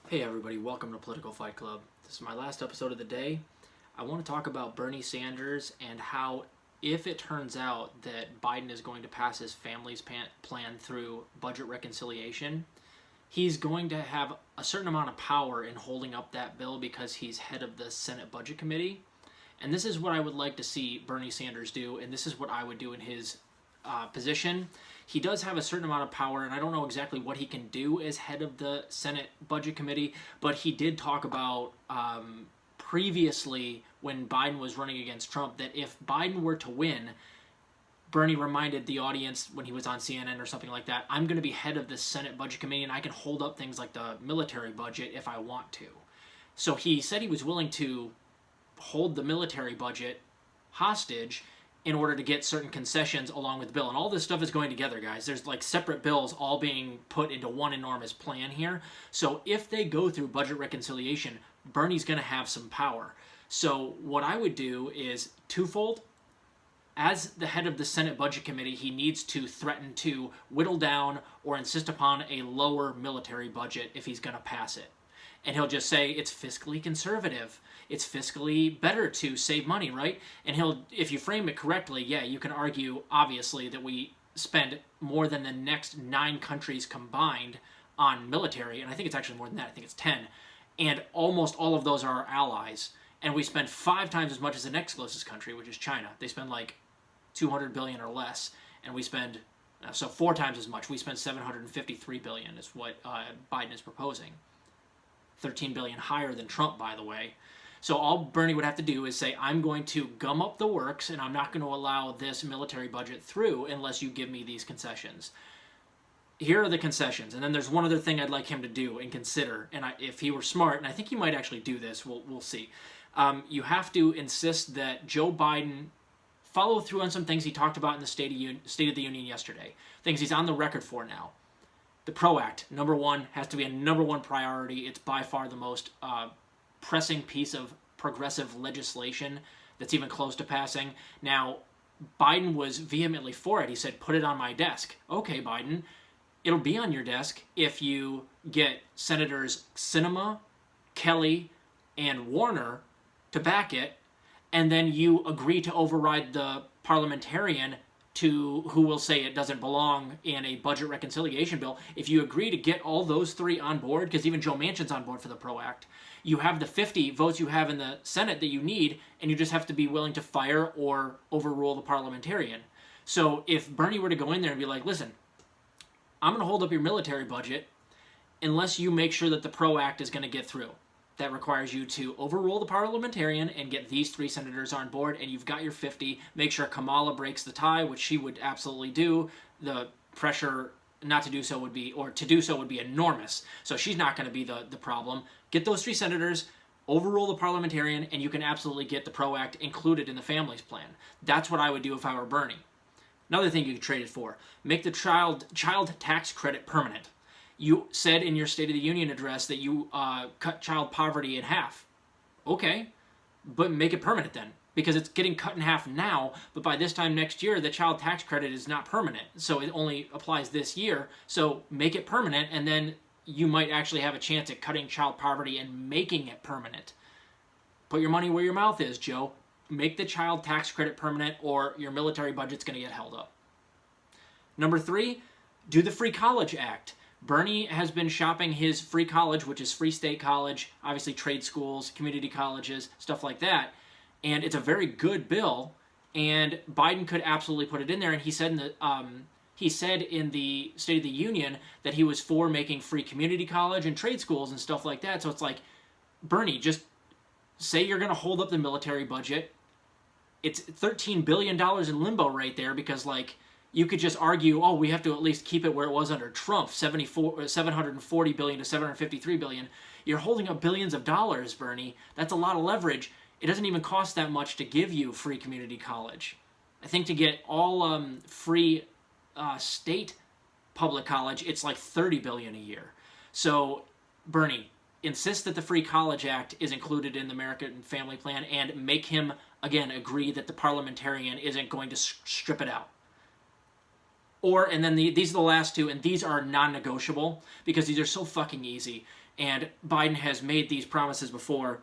Hey everybody, welcome to Political Fight Club. This is my last episode of the day. I want to talk about Bernie Sanders and how, if it turns out that Biden is going to pass his family's plan through budget reconciliation, he's going to have a certain amount of power in holding up that bill because he's head of the Senate Budget Committee. And this is what I would like to see Bernie Sanders do, and this is what I would do in his position. He does have a certain amount of power, and I don't know exactly what he can do as head of the Senate Budget Committee, but he did talk about previously when Biden was running against Trump that if Biden were to win, Bernie reminded the audience when he was on CNN or something like that, I'm going to be head of the Senate Budget Committee and I can hold up things like the military budget if I want to. So he said he was willing to hold the military budget hostage in order to get certain concessions along with the bill. And all this stuff is going together, guys. There's like separate bills all being put into one enormous plan here. So if they go through budget reconciliation, Bernie's going to have some power. So what I would do is twofold. As the head of the Senate Budget Committee, he needs to threaten to whittle down or insist upon a lower military budget if he's going to pass it. And he'll just say it's fiscally conservative. It's fiscally better to save money, right? And if you frame it correctly, yeah, you can argue, obviously, that we spend more than the next 9 countries combined on military, and I think it's actually more than that. I think it's 10. And almost all of those are our allies. And we spend 5 times as much as the next closest country, which is China. They spend like $200 billion or less, and we spend, so 4 times as much. We spend $753 billion is what Biden is proposing. $13 billion higher than Trump, by the way. So all Bernie would have to do is say, I'm going to gum up the works and I'm not going to allow this military budget through unless you give me these concessions. Here are the concessions. And then there's one other thing I'd like him to do and consider. And if he were smart, and I think he might actually do this, we'll see. You have to insist that Joe Biden follow through on some things he talked about in the State of the Union yesterday. Things he's on the record for now. The PRO Act, number one, has to be a number one priority. It's by far the most pressing piece of progressive legislation that's even close to passing. Now, Biden was vehemently for it. He said, put it on my desk. Okay, Biden, it'll be on your desk if you get Senators Sinema, Kelly, and Warner to back it, and then you agree to override the Parlaimentarian who will say it doesn't belong in a budget reconciliation bill. If you agree to get all those 3 on board, because even Joe Manchin's on board for the PRO Act, you have the 50 votes you have in the Senate that you need, and you just have to be willing to fire or overrule the Parlamentarian. So if Bernie were to go in there and be like, listen, I'm going to hold up your military budget unless you make sure that the PRO Act is going to get through. That requires you to overrule the Parlamentarian and get these 3 senators on board, and you've got your 50. Make sure Kamala breaks the tie, which she would absolutely do. The pressure not to do so would be, or to do so would be enormous. So she's not going to be the problem. Get those 3 senators, overrule the Parlamentarian, and you can absolutely get the PRO Act included in the family's plan. That's what I would do if I were Bernie. Another thing you could trade it for, make the child tax credit permanent. You said in your State of the Union address that you cut child poverty in half. Okay, but make it permanent then, because it's getting cut in half now, but by this time next year, the child tax credit is not permanent, so it only applies this year. So make it permanent, and then you might actually have a chance at cutting child poverty and making it permanent. Put your money where your mouth is, Joe. Make the child tax credit permanent, or your military budget's going to get held up. Number 3, do the Free College Act. Bernie has been shopping his free college, which is free state college, obviously trade schools, community colleges, stuff like that. And it's a very good bill, and Biden could absolutely put it in there. And he said in the State of the Union that he was for making free community college and trade schools and stuff like that. So it's like, Bernie, just say you're going to hold up the military budget. It's $13 billion in limbo right there because, like, you could just argue, oh, we have to at least keep it where it was under Trump, $740 billion to $753 billion. You're holding up billions of dollars, Bernie. That's a lot of leverage. It doesn't even cost that much to give you free community college. I think to get all free state public college, it's like $30 billion a year. So, Bernie, insist that the Free College Act is included in the American Family Plan and make him, again, agree that the Parlamentarian isn't going to strip it out. and then these are the last two, and these are non-negotiable because these are so fucking easy. And Biden has made these promises before,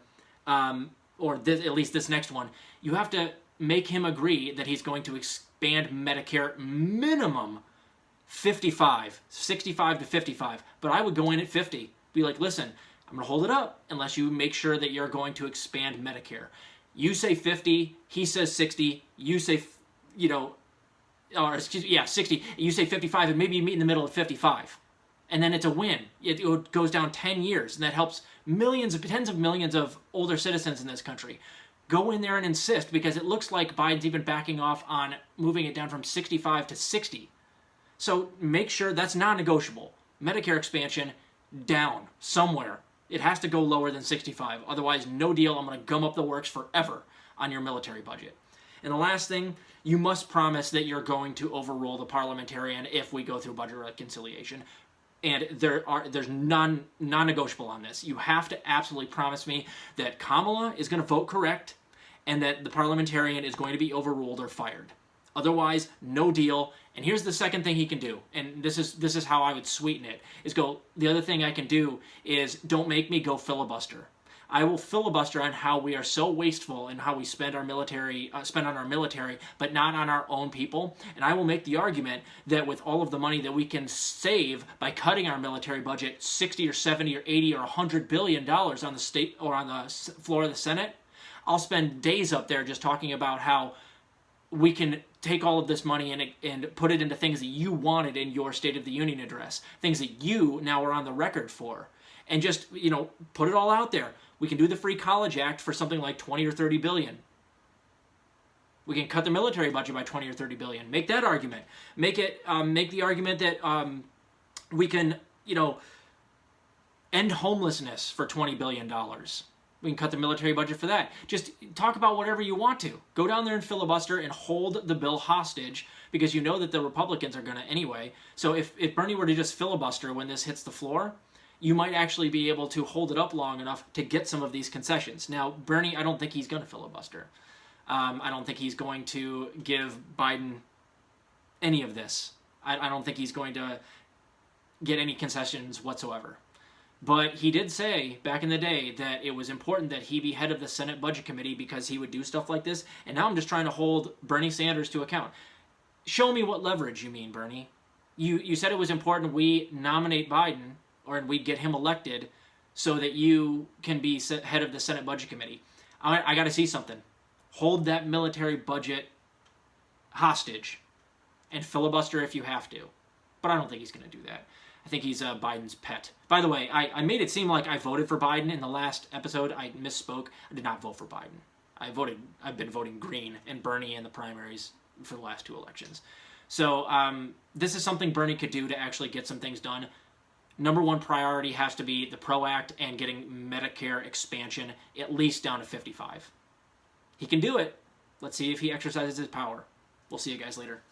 at least this next one. You have to make him agree that he's going to expand Medicare minimum 65 to 55. But I would go in at 50. Be like, listen, I'm going to hold it up unless you make sure that you're going to expand Medicare. You say 50, he says 60, you say, 60, you say 55, and maybe you meet in the middle at 55. And then it's a win. It goes down 10 years, and that helps tens of millions of older citizens in this country. Go in there and insist, because it looks like Biden's even backing off on moving it down from 65 to 60. So make sure that's non-negotiable. Medicare expansion down somewhere. It has to go lower than 65. Otherwise, no deal. I'm going to gum up the works forever on your military budget. And the last thing, you must promise that you're going to overrule the Parlaimentarian if we go through budget reconciliation. And there's non-negotiable on this. You have to absolutely promise me that Kamala is going to vote correct and that the Parlaimentarian is going to be overruled or fired. Otherwise, no deal. And here's the second thing he can do, and this is how I would sweeten it, the other thing I can do is don't make me go filibuster. I will filibuster on how we are so wasteful and how we spend on our military, but not on our own people. And I will make the argument that with all of the money that we can save by cutting our military budget 60 or 70 or 80 or $100 billion on the state or on the floor of the Senate, I'll spend days up there just talking about how we can take all of this money and put it into things that you wanted in your State of the Union address, things that you now are on the record for, and just, put it all out there. We can do the Free College Act for something like 20 or 30 billion. We can cut the military budget by 20 or 30 billion. Make that argument. Make the argument that we can, end homelessness for $20 billion. We can cut the military budget for that. Just talk about whatever you want to. Go down there and filibuster and hold the bill hostage, because you know that the Republicans are going to anyway. So if Bernie were to just filibuster when this hits the floor, you might actually be able to hold it up long enough to get some of these concessions. Now, Bernie, I don't think he's going to filibuster. I don't think he's going to give Biden any of this. I don't think he's going to get any concessions whatsoever. But he did say back in the day that it was important that he be head of the Senate Budget Committee because he would do stuff like this. And now I'm just trying to hold Bernie Sanders to account. Show me what leverage you mean, Bernie. You said it was important we nominate Biden and we get him elected so that you can be head of the Senate Budget Committee. I got to see something. Hold that military budget hostage and filibuster if you have to. But I don't think he's going to do that. I think he's Biden's pet. By the way, I made it seem like I voted for Biden in the last episode. I misspoke. I did not vote for Biden. I've been voting Green and Bernie in the primaries for the last two elections. So this is something Bernie could do to actually get some things done. Number one priority has to be the PRO Act and getting Medicare expansion at least down to 55. He can do it. Let's see if he exercises his power. We'll see you guys later.